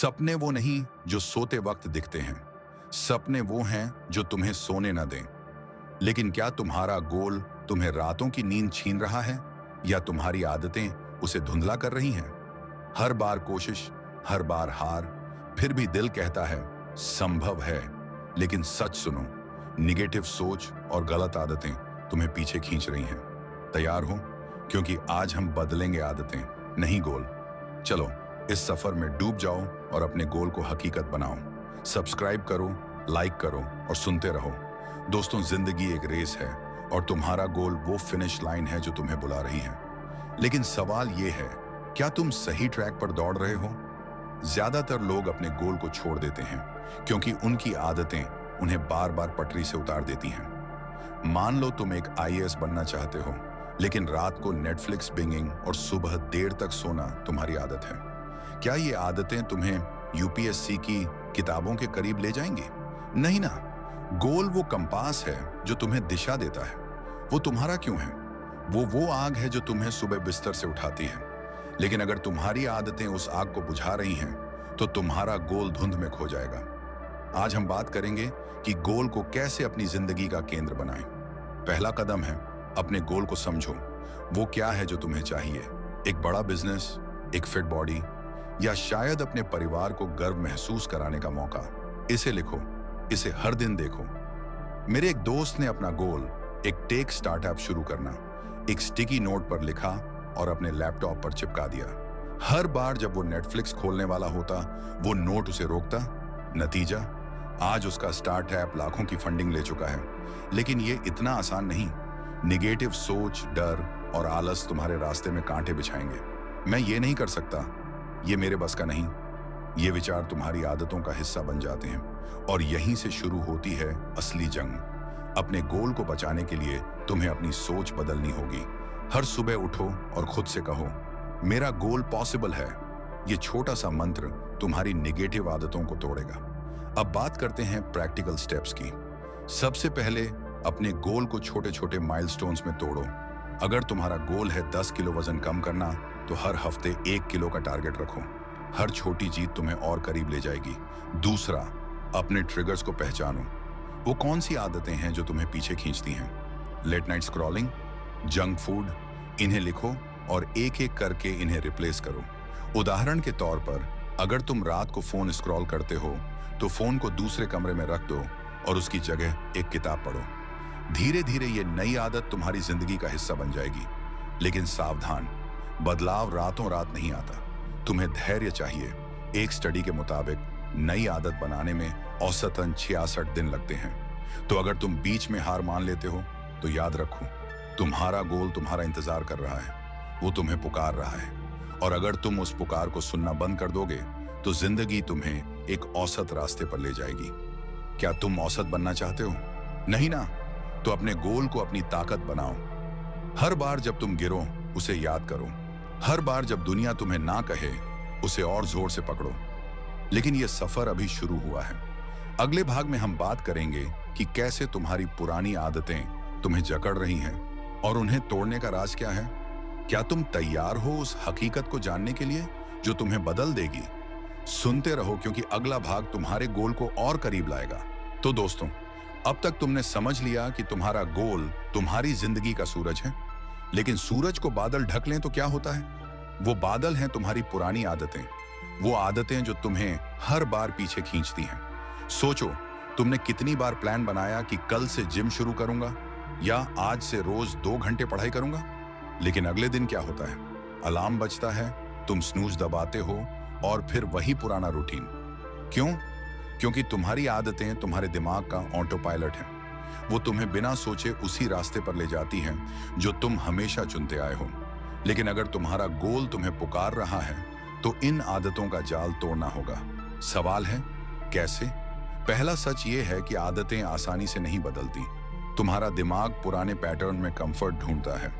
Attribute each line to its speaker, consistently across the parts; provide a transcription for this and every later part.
Speaker 1: सपने वो नहीं जो सोते वक्त दिखते हैं। सपने वो हैं जो तुम्हें सोने न दें। लेकिन क्या तुम्हारा गोल तुम्हें रातों की नींद छीन रहा है, या तुम्हारी आदतें उसे धुंधला कर रही हैं? हर बार कोशिश, हर बार हार, फिर भी दिल कहता है संभव है। लेकिन सच सुनो, निगेटिव सोच और गलत आदतें तुम्हें पीछे खींच रही हैं। तैयार हो? क्योंकि आज हम बदलेंगे आदतें, नहीं गोल। चलो इस सफर में डूब जाओ और अपने गोल को हकीकत बनाओ। सब्सक्राइब करो, लाइक करो और सुनते रहो। दोस्तों, जिंदगी एक रेस है और तुम्हारा गोल वो फिनिश लाइन है जो तुम्हें बुला रही है। लेकिन सवाल ये है, क्या तुम सही ट्रैक पर दौड़ रहे हो? ज्यादातर लोग अपने गोल को छोड़ देते हैं क्योंकि उनकी आदतें उन्हें बार बार पटरी से उतार देती हैं। मान लो तुम एक आईएएस बनना चाहते हो, लेकिन रात को नेटफ्लिक्स बिंगिंग और सुबह देर तक सोना तुम्हारी आदत है। क्या ये आदतें तुम्हें यूपीएससी की किताबों के करीब ले जाएंगी? नहीं ना। गोल वो कंपास है जो तुम्हें दिशा देता है। वो तुम्हारा क्यों है? वो आग है जो तुम्हें सुबह बिस्तर से उठाती है। लेकिन अगर तुम्हारी आदतें उस आग को बुझा रही हैं, तो तुम्हारा गोल धुंध में खो जाएगा। आज हम बात करेंगे कि गोल को कैसे अपनी जिंदगी का केंद्र बनाएं। पहला कदम है, अपने गोल को समझो। वो क्या है जो तुम्हें चाहिए? एक बड़ा बिजनेस, एक फिट बॉडी, या शायद अपने परिवार को गर्व महसूस कराने का मौका? इसे लिखो, इसे हर दिन देखो। मेरे एक दोस्त ने अपना गोल, एक टेक स्टार्टअप शुरू करना, एक स्टिकी नोट पर लिखा और अपने लैपटॉप पर चिपका दिया। हर बार जब वो नेटफ्लिक्स खोलने वाला होता, वो नोट उसे रोकता। नतीजा, आज उसका स्टार्टअप लाखों की फंडिंग ले चुका है। लेकिन ये इतना आसान नहीं। निगेटिव सोच, डर और आलस तुम्हारे रास्ते में कांटे बिछाएंगे। मैं ये नहीं कर सकता, ये मेरे बस का नहीं। ये विचार तुम्हारी आदतों का हिस्सा बन जाते हैं और यहीं से शुरू होती है असली जंग। अपने गोल को बचाने के लिए तुम्हें अपनी सोच बदलनी होगी। हर सुबह उठो और खुद से कहो, मेरा गोल पॉसिबल है। ये छोटा सा मंत्र तुम्हारी निगेटिव आदतों को तोड़ेगा। अब बात करते हैं प्रैक्टिकल स्टेप्स की। सबसे पहले अपने गोल को छोटे छोटे माइलस्टोन्स में तोड़ो। अगर तुम्हारा गोल है 10 किलो वजन कम करना, तो हर हफ्ते 1 किलो का टारगेट रखो। हर छोटी जीत तुम्हें और करीब ले जाएगी। दूसरा, अपने ट्रिगर्स को पहचानो। वो कौन सी आदतें हैं जो तुम्हें पीछे खींचती हैं? Late night scrolling, junk food, इन्हें लिखो और एक एक करके इन्हें रिप्लेस करो। उदाहरण के तौर पर, अगर तुम रात को फोन स्क्रॉल करते हो, तो फोन को दूसरे कमरे में रख दो और उसकी जगह एक किताब पढ़ो। धीरे धीरे ये नई आदत तुम्हारी जिंदगी का हिस्सा बन जाएगी। लेकिन सावधान, बदलाव रातों रात नहीं आता। तुम्हें धैर्य चाहिए। एक स्टडी के मुताबिक नई आदत बनाने में औसतन 66 दिन लगते हैं। तो अगर तुम बीच में हार मान लेते हो, तो याद रखो, तुम्हारा गोल तुम्हारा इंतजार कर रहा है। वो तुम्हें पुकार रहा है। और अगर तुम उस पुकार को सुनना बंद कर दोगे, तो जिंदगी तुम्हें एक औसत रास्ते पर ले जाएगी। क्या तुम औसत बनना चाहते हो? नहीं ना। तो अपने गोल को अपनी ताकत बनाओ। हर बार जब तुम गिरो, उसे याद करो। हर बार जब दुनिया तुम्हें ना कहे, उसे और जोर से पकड़ो। लेकिन यह सफर अभी शुरू हुआ है। अगले भाग में हम बात करेंगे कि कैसे तुम्हारी पुरानी आदतें तुम्हें जकड़ रही हैं और उन्हें तोड़ने का राज क्या है। क्या तुम तैयार हो उस हकीकत को जानने के लिए जो तुम्हें बदल देगी? सुनते रहो, क्योंकि अगला भाग तुम्हारे गोल को और करीब लाएगा। तो दोस्तों, अब तक तुमने समझ लिया कि तुम्हारा गोल तुम्हारी जिंदगी का सूरज है। लेकिन सूरज को बादल ढक लें तो क्या होता है? वो बादल हैं तुम्हारी पुरानी आदतें। वो आदतें जो तुम्हें हर बार पीछे खींचती हैं। सोचो, तुमने कितनी बार प्लान बनाया कि कल से जिम शुरू करूंगा, या आज से रोज 2 घंटे पढ़ाई करूंगा। लेकिन अगले दिन क्या होता है? अलार्म बजता है, तुम स्नूज दबाते हो और फिर वही पुराना रूटीन। क्यों? क्योंकि तुम्हारी आदतें तुम्हारे दिमाग का ऑटो पायलट हैं। वो तुम्हें बिना सोचे उसी रास्ते पर ले जाती हैं जो तुम हमेशा चुनते आए हो। लेकिन अगर तुम्हारा गोल तुम्हें पुकार रहा है, तो इन आदतों का जाल तोड़ना होगा। सवाल है, कैसे? पहला सच ये है कि आदतें आसानी से नहीं बदलती। तुम्हारा दिमाग पुराने पैटर्न में कंफर्ट ढूंढता है।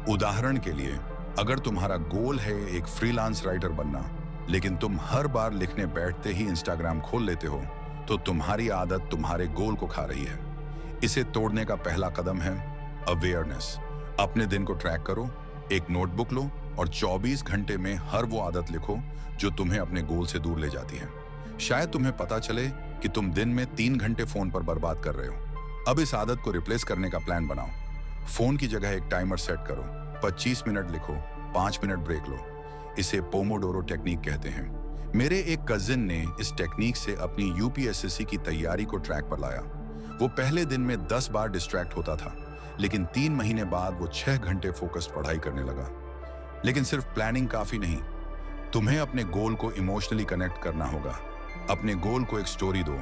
Speaker 1: उदाहरण के लिए, अगर तुम्हारा गोल है एक फ्रीलांस राइटर बनना, लेकिन तुम हर बार लिखने बैठते ही इंस्टाग्राम खोल लेते हो, तो तुम्हारी आदत तुम्हारे गोल को खा रही है। इसे तोड़ने का पहला कदम है अवेयरनेस। अपने दिन को ट्रैक करो, एक नोटबुक लो और 24 घंटे में हर वो आदत लिखो जो तुम्हें अपने गोल से दूर ले जाती है। शायद तुम्हें पता चले कि तुम दिन में 3 घंटे फोन पर बर्बाद कर रहे हो। अब इस आदत को रिप्लेस करने का प्लान बनाओ। फोन की जगह एक टाइमर सेट करो, 25 मिनट लिखो, 5 मिनट ब्रेक लो। इसे पोमोडोरो टेक्निक कहते हैं। मेरे एक कजिन ने इस टेक्निक से अपनी यूपीएसएससी की तैयारी को ट्रैक पर लाया। वो पहले दिन में 10 बार डिस्ट्रैक्ट होता था, लेकिन 3 महीने बाद वो 6 घंटे फोकस्ड पढ़ाई करने लगा। लेकिन सिर्फ प्लानिंग काफी नहीं, तुम्हें अपने गोल को इमोशनली कनेक्ट करना होगा। अपने गोल को एक स्टोरी दो।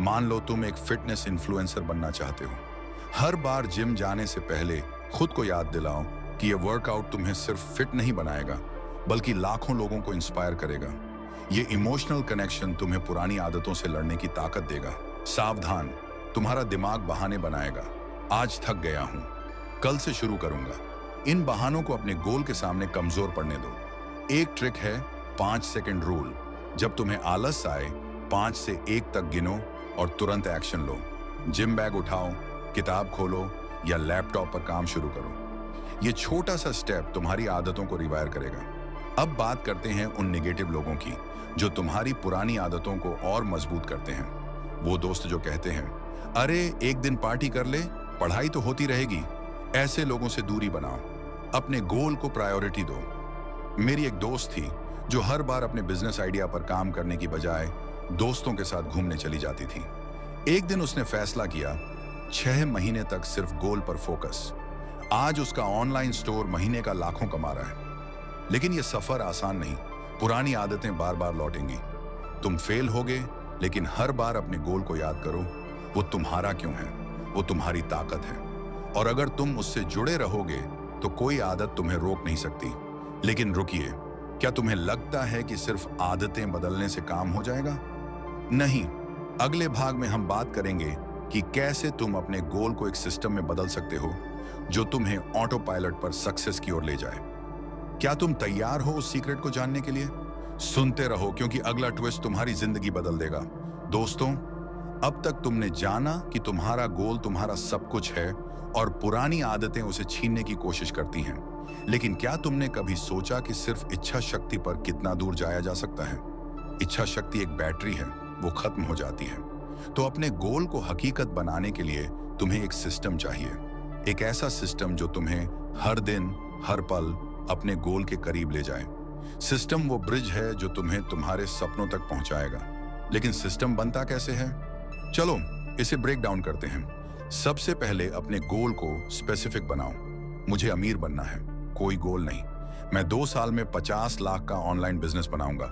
Speaker 1: मान लो तुम एक फिटनेस इन्फ्लुएंसर बनना चाहते हो। हर बार जिम जाने से पहले खुद को याद दिलाओ कि यह वर्कआउट तुम्हें सिर्फ फिट नहीं बनाएगा, बल्कि लाखों लोगों को इंस्पायर करेगा। ये इमोशनल कनेक्शन तुम्हें पुरानी आदतों से लड़ने की ताकत देगा। सावधान, तुम्हारा दिमाग बहाने बनाएगा। आज थक गया हूं, कल से शुरू करूंगा। इन बहानों को अपने गोल के सामने कमजोर पड़ने दो। एक ट्रिक है 5 सेकंड रूल। जब तुम्हें आलस आए, 5 से 1 तक गिनो और तुरंत एक्शन लो। जिम बैग उठाओ, किताब खोलो या लैपटॉप पर काम शुरू करो। ये छोटा सा स्टेप तुम्हारी आदतों को रिवायर करेगा। अब बात करते हैं उन नेगेटिव लोगों की जो तुम्हारी पुरानी आदतों को और मजबूत करते हैं। वो दोस्त जो कहते हैं, अरे एक दिन पार्टी कर ले, पढ़ाई तो होती रहेगी। ऐसे लोगों से दूरी बनाओ, अपने गोल को प्रायोरिटी दो। मेरी एक दोस्त थी जो हर बार अपने बिजनेस आइडिया पर काम करने की बजाय दोस्तों के साथ घूमने चली जाती थी। एक दिन उसने फैसला किया, 6 महीने तक सिर्फ गोल पर फोकस। आज उसका ऑनलाइन स्टोर महीने का लाखों कमा रहा है। लेकिन यह सफर आसान नहीं, पुरानी आदतें बार बार लौटेंगी। तुम फेल होगे, लेकिन हर बार अपने गोल को याद करो। वो तुम्हारा क्यों है, वो तुम्हारी ताकत है। और अगर तुम उससे जुड़े रहोगे तो कोई आदत तुम्हें रोक नहीं सकती। लेकिन रुकिए, क्या तुम्हें लगता है कि सिर्फ आदतें बदलने से काम हो जाएगा? नहीं। अगले भाग में हम बात करेंगे कि कैसे तुम अपने गोल को एक सिस्टम में बदल सकते हो जो तुम्हें ऑटो पायलट पर सक्सेस की ओर ले जाए। क्या तुम तैयार हो उस सीक्रेट को जानने के लिए? सुनते रहो, क्योंकि अगला ट्विस्ट तुम्हारी जिंदगी बदल देगा। दोस्तों, अब तक तुमने जाना कि तुम्हारा गोल तुम्हारा सब कुछ है और पुरानी आदतें उसे छीनने की कोशिश करती हैं। लेकिन क्या तुमने कभी सोचा कि सिर्फ इच्छा शक्ति पर कितना दूर जाया जा सकता है? इच्छा शक्ति एक बैटरी है, वो खत्म हो जाती है। तो अपने गोल को हकीकत बनाने के लिए तुम्हें एक सिस्टम चाहिए। एक ऐसा सिस्टम जो तुम्हें हर दिन, हर पल अपने गोल के करीब ले जाए। सिस्टम वो ब्रिज है जो तुम्हें तुम्हारे सपनों तक पहुंचाएगा। लेकिन सिस्टम बनता कैसे है? चलो इसे ब्रेक डाउन करते हैं। सबसे पहले अपने गोल को स्पेसिफिक बनाओ। मुझे अमीर बनना है, कोई गोल नहीं। मैं 2 साल में 50 लाख का ऑनलाइन बिजनेस बनाऊंगा,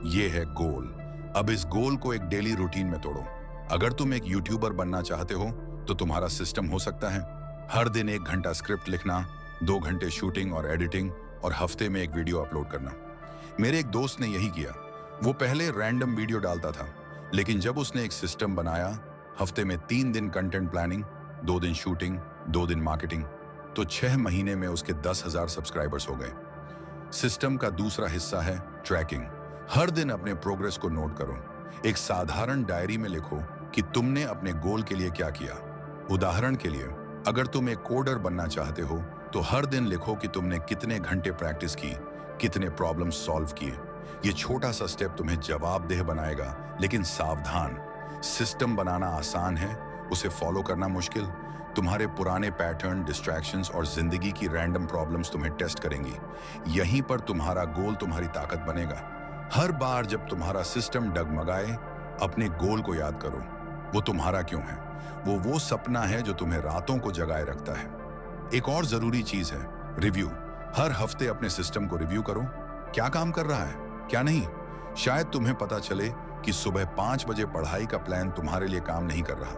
Speaker 1: ये है गोल। अब इस गोल को एक डेली रूटीन में तोड़ो। अगर तुम एक यूट्यूबर बनना चाहते हो तो तुम्हारा सिस्टम हो सकता है हर दिन 1 घंटा स्क्रिप्ट लिखना, 2 घंटे शूटिंग और एडिटिंग, और हफ्ते में एक वीडियो अपलोड करना। मेरे एक दोस्त ने यही किया। वो पहले रैंडम वीडियो डालता था, लेकिन जब उसने एक सिस्टम बनाया, हफ्ते में 3 दिन कंटेंट प्लानिंग, 2 दिन शूटिंग, 2 दिन मार्केटिंग, तो 6 महीने में उसके 10,000 सब्सक्राइबर्स हो गए। सिस्टम का दूसरा हिस्सा है ट्रैकिंग। हर दिन अपने प्रोग्रेस को नोट करो। एक साधारण डायरी में लिखो कि तुमने अपने गोल के लिए क्या किया। उदाहरण के लिए, अगर तुम एक कोडर बनना चाहते हो तो हर दिन लिखो कि तुमने कितने घंटे प्रैक्टिस की, कितने प्रॉब्लम सॉल्व किए। ये छोटा सा स्टेप तुम्हें जवाबदेह बनाएगा। लेकिन सावधान, सिस्टम बनाना आसान है, उसे फॉलो करना मुश्किल। तुम्हारे पुराने पैटर्न, डिस्ट्रैक्शंस और जिंदगी की रैंडम प्रॉब्लम्स तुम्हें टेस्ट करेंगी। यहीं पर तुम्हारा गोल तुम्हारी ताकत बनेगा। हर बार जब तुम्हारा सिस्टम डगमगाए, अपने गोल को याद करो। वो तुम्हारा क्यों है? वो सपना है जो तुम्हें रातों को जगाए रखता है। एक और जरूरी चीज है रिव्यू। हर हफ्ते अपने सिस्टम को रिव्यू करो। क्या काम कर रहा है, क्या नहीं। शायद तुम्हें पता चले कि सुबह 5 बजे पढ़ाई का प्लान तुम्हारे लिए काम नहीं कर रहा,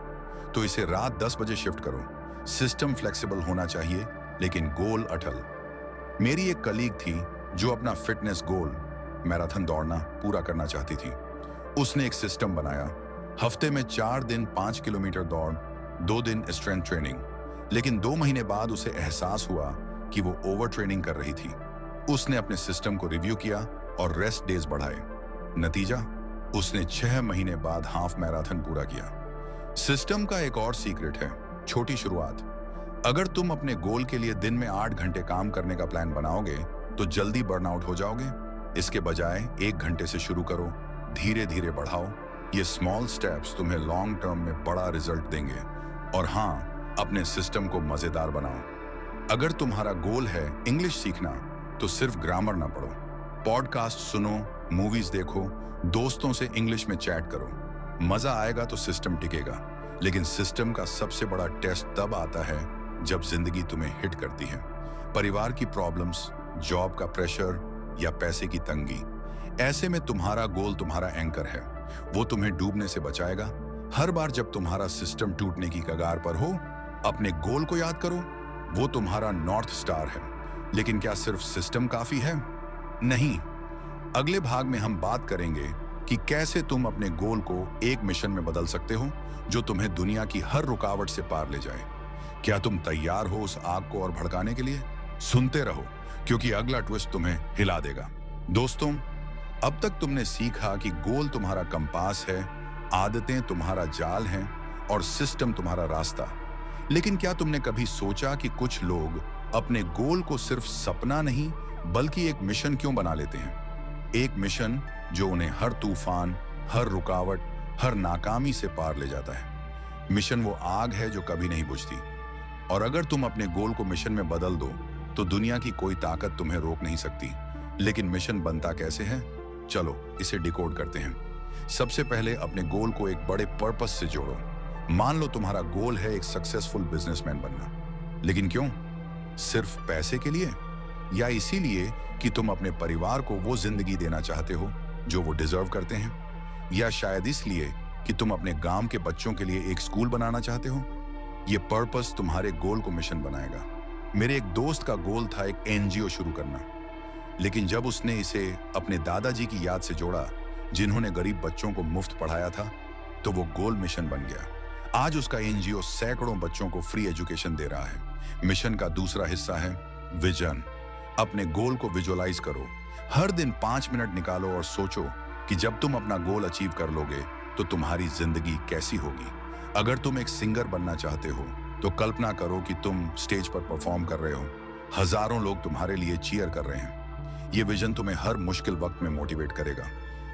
Speaker 1: तो इसे रात 10 बजे शिफ्ट करो। सिस्टम फ्लेक्सिबल होना चाहिए, लेकिन गोल अटल। मेरी एक कलीग थी जो अपना फिटनेस गोल, मैराथन दौड़ना, पूरा करना चाहती थी। उसने एक सिस्टम बनाया। हफ्ते में 4 दिन 5 किलोमीटर दौड़, 2 दिन स्ट्रेंथ ट्रेनिंग। लेकिन 2 महीने बाद उसे एहसास हुआ कि वो ओवर ट्रेनिंग कर रही थी। उसने अपने सिस्टम को रिव्यू किया और रेस्ट डेज बढ़ाए। नतीजा, उसने 6 महीने बाद हाफ मैराथन पूरा किया। सिस्टम का एक और सीक्रेट है छोटी शुरुआत। अगर तुम अपने गोल के लिए दिन में 8 घंटे काम करने का प्लान बनाओगे तो जल्दी बर्नआउट हो जाओगे। इसके बजाय 1 घंटे से शुरू करो, धीरे धीरे बढ़ाओ। ये स्मॉल स्टेप्स तुम्हें लॉन्ग टर्म में बड़ा रिजल्ट देंगे। और हाँ, अपने सिस्टम को मजेदार बनाओ। अगर तुम्हारा गोल है इंग्लिश सीखना, तो सिर्फ ग्रामर ना पढ़ो, पॉडकास्ट सुनो, मूवीज देखो, दोस्तों से इंग्लिश में चैट करो। मजा आएगा तो सिस्टम टिकेगा। लेकिन सिस्टम का सबसे बड़ा टेस्ट तब आता है जब जिंदगी तुम्हें हिट करती है। परिवार की प्रॉब्लम्स, जॉब का प्रेशर या पैसे की तंगी। ऐसे में तुम्हारा गोल तुम्हारा एंकर है। वो तुम्हें डूबने से बचाएगा। हर बार जब तुम्हारा सिस्टम टूटने की कगार पर हो, अपने गोल को याद करो। वो तुम्हारा नॉर्थ स्टार है। लेकिन क्या सिर्फ सिस्टम काफी है? नहीं। अगले भाग में हम बात करेंगे कि कैसे तुम अपने गोल को एक मिशन में बदल सकते हो जो तुम्हें दुनिया की हर रुकावट से पार ले जाए। क्या तुम तैयार हो उस आग को और भड़काने के लिए? सुनते रहो, क्योंकि अगला ट्विस्ट तुम्हें हिला देगा। दोस्तों, अब तक तुमने सीखा कि गोल तुम्हारा कंपास है, आदतें तुम्हारा जाल हैं और सिस्टम तुम्हारा रास्ता। लेकिन क्या तुमने कभी सोचा कि कुछ लोग अपने गोल को सिर्फ सपना नहीं बल्कि एक मिशन क्यों बना लेते हैं? एक मिशन जो उन्हें हर तूफान, हर रुकावट, हर नाकामी से पार ले जाता है। मिशन वो आग है जो कभी नहीं बुझती। और अगर तुम अपने गोल को मिशन में बदल दो तो दुनिया की कोई ताकत तुम्हें रोक नहीं सकती। लेकिन मिशन बनता कैसे है? चलो इसे डिकोड करते हैं। सबसे पहले अपने गोल को एक बड़े पर्पस से जोड़ो। मान लो तुम्हारा गोल है एक सक्सेसफुल बिजनेसमैन बनना। लेकिन क्यों? सिर्फ पैसे के लिए? या इसीलिए कि तुम अपने परिवार को वो जिंदगी देना चाहते हो जो वो डिजर्व करते हैं? या शायद इसलिए कि तुम अपने गांव के बच्चों के लिए एक स्कूल बनाना चाहते हो? ये पर्पस तुम्हारे गोल को मिशन बनाएगा। मेरे एक दोस्त का गोल था एक एनजीओ शुरू करना। लेकिन जब उसने इसे अपने दादाजी की याद से जोड़ा, जिन्होंने गरीब बच्चों को मुफ्त पढ़ाया था, तो वो गोल मिशन बन गया। आज उसका एनजीओ सैकड़ों बच्चों को फ्री एजुकेशन दे रहा है। मिशन का दूसरा हिस्सा है विजन। अपने गोल को विजुअलाइज करो। हर दिन 5 मिनट निकालो और सोचो कि जब तुम अपना गोल अचीव कर लोगे तो तुम्हारी जिंदगी कैसी होगी। अगर तुम एक सिंगर बनना चाहते हो तो कल्पना करो कि तुम स्टेज पर परफॉर्म कर रहे हो, हजारों लोग तुम्हारे लिए चीयर कर रहे हैं। ये विजन तुम्हें हर मुश्किल वक्त में मोटिवेट करेगा।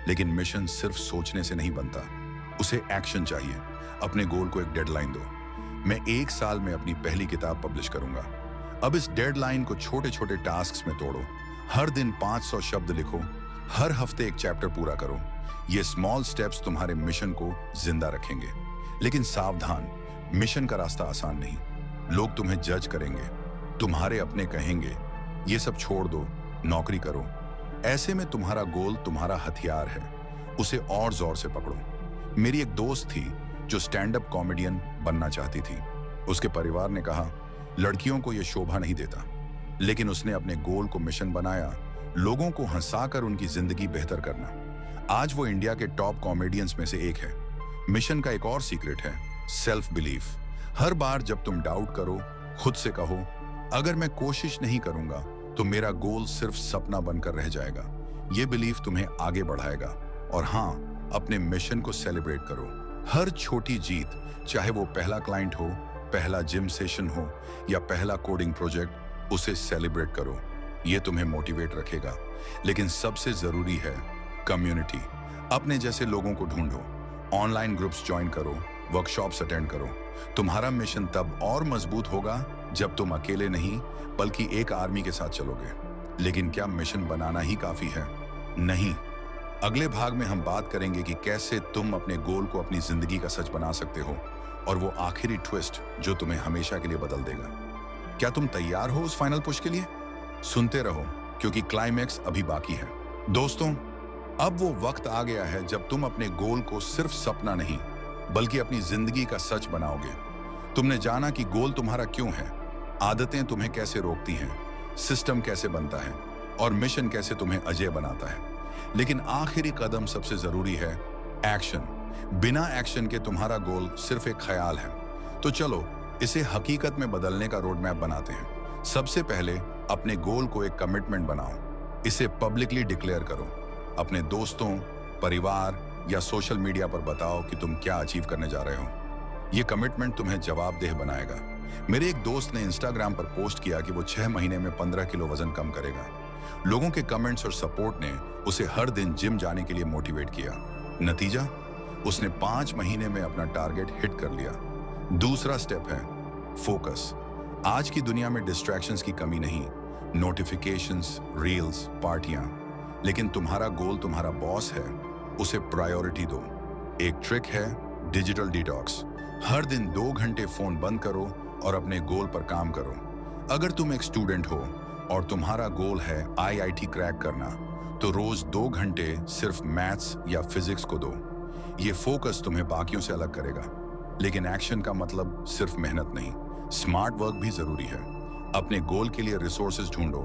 Speaker 1: लेकिन मिशन सिर्फ सोचने से नहीं बनता, उसे एक्शन चाहिए। अपने गोल को एक डेडलाइन दो। मैं 1 साल में अपनी पहली किताब पब्लिश करूंगा। अब इस डेडलाइन को छोटे छोटे टास्क्स में तोड़ो। हर दिन 500 शब्द लिखो, हर हफ्ते एक चैप्टर पूरा करो। ये स्मॉल स्टेप्स तुम्हारे मिशन को जिंदा रखेंगे। लेकिन सावधान, मिशन का रास्ता आसान नहीं। लोग तुम्हें जज करेंगे, तुम्हारे अपने कहेंगे। ये सब छोड़ दो, नौकरी करो। ऐसे में तुम्हारा गोल तुम्हारा हथियार है, उसे और जोर से पकड़ो। मेरी एक दोस्त थी जो स्टैंड अप कॉमेडियन बनना चाहती थी। उसके परिवार ने कहा लड़कियों को यह शोभा नहीं देता। लेकिन उसने अपने गोल को मिशन बनाया, लोगों को हंसाकर उनकी जिंदगी बेहतर करना। आज वो इंडिया के टॉप कॉमेडियंस में से एक है। मिशन का एक और सीक्रेट है सेल्फ बिलीफ। हर बार जब तुम डाउट करो, खुद से कहो अगर मैं कोशिश नहीं करूंगा तो मेरा गोल सिर्फ सपना बनकर रह जाएगा। ये बिलीफ तुम्हें आगे बढ़ाएगा। और हाँ, अपने मिशन को सेलिब्रेट करो। हर छोटी जीत, चाहे वो पहला क्लाइंट हो, पहला जिम सेशन हो या पहला कोडिंग प्रोजेक्ट, उसे सेलिब्रेट करो। ये तुम्हें मोटिवेट रखेगा। लेकिन सबसे जरूरी है कम्युनिटी। अपने जैसे लोगों को ढूंढो, ऑनलाइन ग्रुप्स ज्वाइन करो, वर्कशॉप्स अटेंड करो। तुम्हारा मिशन तब और मजबूत होगा जब तुम अकेले नहीं बल्कि एक आर्मी के साथ चलोगे। लेकिन क्या मिशन बनाना ही काफी है? नहीं। अगले भाग में हम बात करेंगे कि कैसे तुम अपने गोल को अपनी जिंदगी का सच बना सकते हो, और वो आखिरी ट्विस्ट जो तुम्हें हमेशा के लिए बदल देगा। क्या तुम तैयार हो उस फाइनल पुश के लिए? सुनते रहो, क्योंकि क्लाइमैक्स अभी बाकी है। दोस्तों, अब वो वक्त आ गया है जब तुम अपने गोल को सिर्फ सपना नहीं बल्कि अपनी जिंदगी का सच बनाओगे। तुमने जाना कि गोल तुम्हारा क्यों है, आदतें तुम्हें कैसे रोकती हैं, सिस्टम कैसे बनता है और मिशन कैसे तुम्हें अजय बनाता है। लेकिन आखिरी कदम सबसे जरूरी है एक्शन। बिना एक्शन के तुम्हारा गोल सिर्फ एक ख्याल है। तो चलो इसे हकीकत में बदलने का रोड मैप बनाते हैं। सबसे पहले अपने गोल को एक कमिटमेंट बनाओ। इसे पब्लिकली डिक्लेयर करो। अपने दोस्तों, परिवार या सोशल मीडिया पर बताओ कि तुम क्या अचीव करने जा रहे हो। ये कमिटमेंट तुम्हें जवाबदेह बनाएगा। मेरे एक दोस्त ने इंस्टाग्राम पर पोस्ट किया कि वो 6 महीने में 15 किलो वजन कम करेगा। लोगों के कमेंट्स और सपोर्ट ने उसे हर दिन जिम जाने के लिए मोटिवेट किया। नतीजा, उसने 5 महीने में अपना टारगेट हिट कर लिया। दूसरा स्टेप है फोकस। आज की दुनिया में डिस्ट्रैक्शंस की कमी नहीं, नोटिफिकेशंस, रील्स, पार्टियां, लेकिन तुम्हारा गोल तुम्हारा बॉस है, उसे प्रायोरिटी दो। एक ट्रिक है डिजिटल डिटॉक्स। हर दिन 2 घंटे फोन बंद करो और अपने गोल पर काम करो। अगर तुम एक स्टूडेंट हो और तुम्हारा गोल है आईआईटी क्रैक करना, तो रोज 2 घंटे सिर्फ मैथ्स या फिजिक्स को दो। ये फोकस तुम्हें बाकियों से अलग करेगा। लेकिन एक्शन का मतलब सिर्फ मेहनत नहीं, स्मार्ट वर्क भी जरूरी है। अपने गोल के लिए रिसोर्सेज ढूंढो,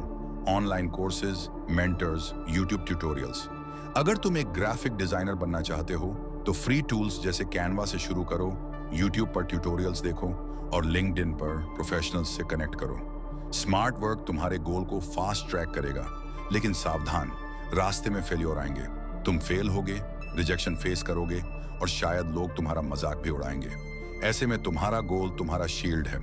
Speaker 1: online courses, mentors, YouTube tutorials. अगर तुम एक ग्राफिक डिजाइनर बनना चाहते हो तो फ्री टूल्स जैसे कैनवा से शुरू करो, यूट्यूब पर ट्यूटोरियल्स देखो और लिंक्डइन पर प्रोफेशनल्स से कनेक्ट करो। स्मार्ट वर्क तुम्हारे गोल को फास्ट ट्रैक करेगा, लेकिन सावधान, रास्ते में फेलियर आएंगे। तुम फेल होगे, रिजेक्शन फेस करोगे और शायद लोग तुम्हारा मजाक भी उड़ाएंगे। ऐसे में तुम्हारा गोल तुम्हारा शील्ड है।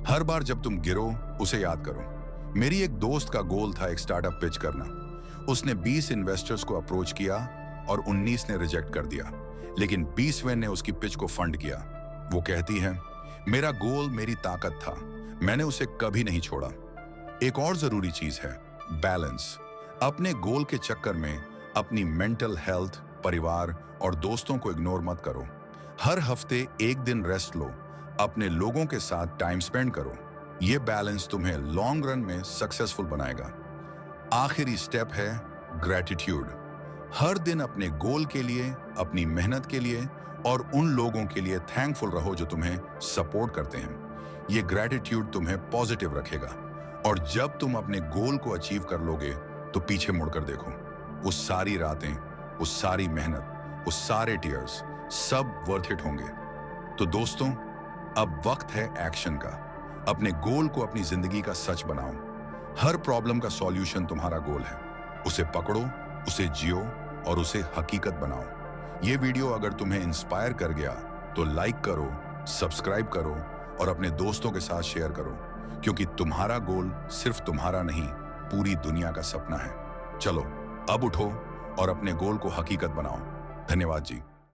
Speaker 1: हर बार जब तुम गिरो, उसे याद करो। मेरी एक दोस्त का गोल था एक स्टार्टअप पिच करना। उसने 20 इन्वेस्टर्स को अप्रोच किया और 19 ने रिजेक्ट कर दिया, लेकिन 20वें ने उसकी पिच को फंड किया। वो कहती है, मेरा गोल मेरी ताकत था, मैंने उसे कभी नहीं छोड़ा। एक और जरूरी चीज है बैलेंस। अपने गोल के चक्कर में अपनी मेंटल हेल्थ, परिवार और दोस्तों को इग्नोर मत करो। हर हफ्ते 1 दिन रेस्ट लो, अपने लोगों के साथ टाइम स्पेंड करो। ये बैलेंस तुम्हें लॉन्ग रन में सक्सेसफुल बनाएगा। आखिरी स्टेप है ग्रैटिट्यूड। हर दिन अपने गोल के लिए, अपनी मेहनत के लिए और उन लोगों के लिए थैंकफुल रहो जो तुम्हें सपोर्ट करते हैं। ये ग्रैटिट्यूड तुम्हें पॉजिटिव रखेगा और जब तुम अपने गोल को अचीव कर लोगे तो पीछे मुड़कर देखो, वो सारी रातें, वो सारी मेहनत, वो सारे टीयर्स, सब वर्थ इट होंगे। तो दोस्तों, अब वक्त है एक्शन का। अपने गोल को अपनी जिंदगी का सच बनाओ। हर प्रॉब्लम का सॉल्यूशन तुम्हारा गोल है। उसे पकड़ो, उसे जियो और उसे हकीकत बनाओ। ये वीडियो अगर तुम्हें इंस्पायर कर गया तो लाइक करो, सब्सक्राइब करो और अपने दोस्तों के साथ शेयर करो, क्योंकि तुम्हारा गोल सिर्फ तुम्हारा नहीं, पूरी दुनिया का सपना है। चलो अब उठो और अपने गोल को हकीकत बनाओ। धन्यवाद जी।